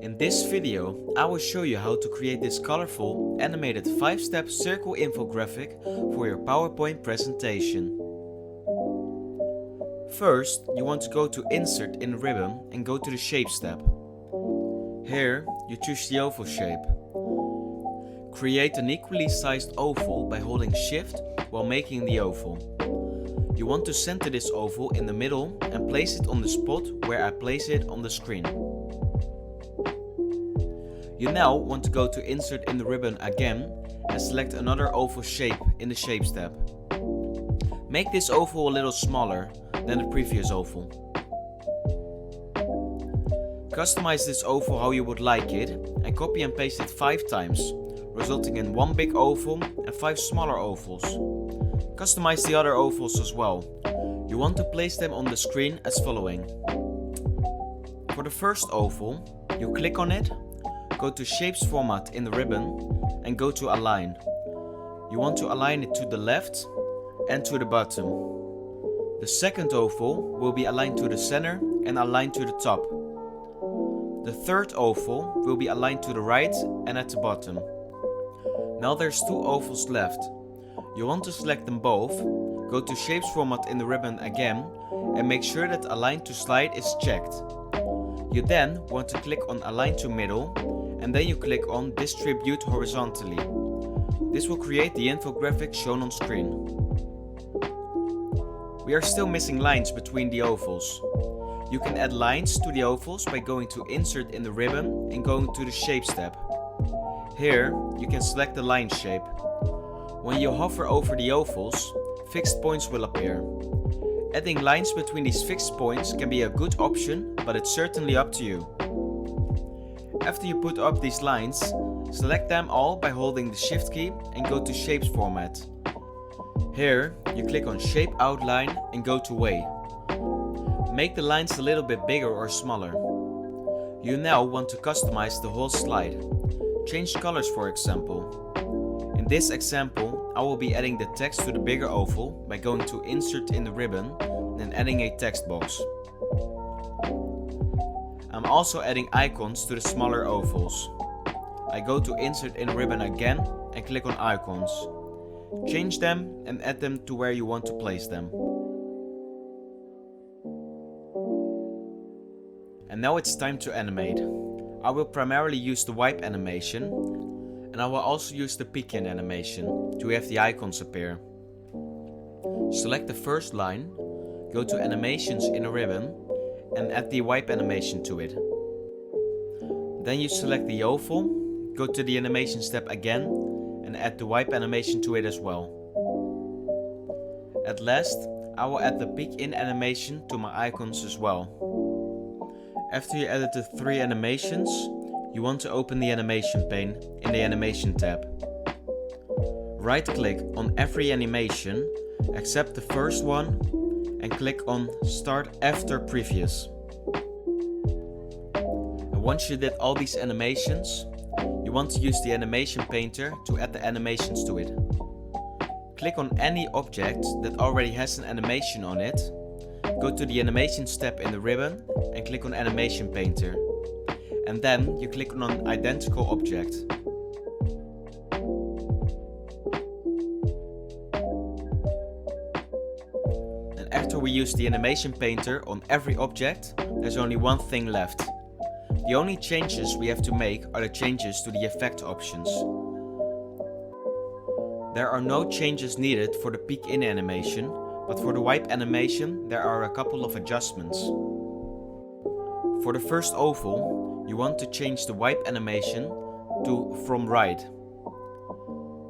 In this video, I will show you how to create this colorful animated 5-step circle infographic for your PowerPoint presentation. First, you want to go to Insert in the ribbon and go to the Shapes tab. Here, you choose the oval shape. Create an equally sized oval by holding Shift while making the oval. You want to center this oval in the middle and place it on the spot where I place it on the screen. You now want to go to Insert in the ribbon again and select another oval shape in the Shapes tab. Make this oval a little smaller than the previous oval. Customize this oval how you would like it and copy and paste it 5 times, resulting in 1 big oval and 5 smaller ovals. Customize the other ovals as well. You want to place them on the screen as following. For the first oval, you click on it, go to Shapes Format in the ribbon and go to Align. You want to align it to the left and to the bottom. The second oval will be aligned to the center and aligned to the top. The third oval will be aligned to the right and at the bottom. Now there's 2 ovals left. You want to select them both, go to Shapes Format in the ribbon again and make sure that Align to Slide is checked. You then want to click on Align to Middle and then you click on Distribute Horizontally. This will create the infographic shown on screen. We are still missing lines between the ovals. You can add lines to the ovals by going to Insert in the ribbon and going to the Shapes tab. Here you can select the line shape. When you hover over the ovals, fixed points will appear. Adding lines between these fixed points can be a good option, but it's certainly up to you. After you put up these lines, select them all by holding the Shift key and go to Shapes Format. Here, you click on Shape Outline and go to Way. Make the lines a little bit bigger or smaller. You now want to customize the whole slide. Change colors, for example. In this example, I will be adding the text to the bigger oval by going to Insert in the ribbon and adding a text box. I'm also adding icons to the smaller ovals. I go to Insert in the ribbon again and click on Icons. Change them and add them to where you want to place them. And now it's time to animate. I will primarily use the wipe animation, and I will also use the peek-in animation to have the icons appear. Select the first line, go to Animations in a ribbon, and add the wipe animation to it. Then you select the oval, go to the Animation step again, and add the wipe animation to it as well. At last, I will add the peek-in animation to my icons as well. After you added the 3 animations, you want to open the animation pane in the Animation tab. Right-click on every animation except the first one and click on Start After Previous. And once you did all these animations, you want to use the Animation Painter to add the animations to it. Click on any object that already has an animation on it, go to the Animation step in the ribbon and click on Animation Painter. And then you click on an identical object. And after we use the Animation Painter on every object, there's only one thing left. The only changes we have to make are the changes to the effect options. There are no changes needed for the peek-in animation, but for the wipe animation there are a couple of adjustments. For the first oval, you want to change the wipe animation to From Right.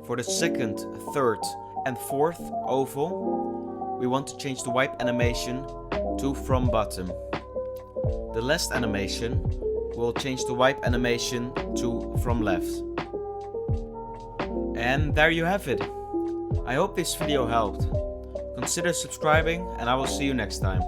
For the second, third and fourth oval, we want to change the wipe animation to From Bottom. The last animation will change the wipe animation to From Left. And there you have it. I hope this video helped. Consider subscribing and I will see you next time.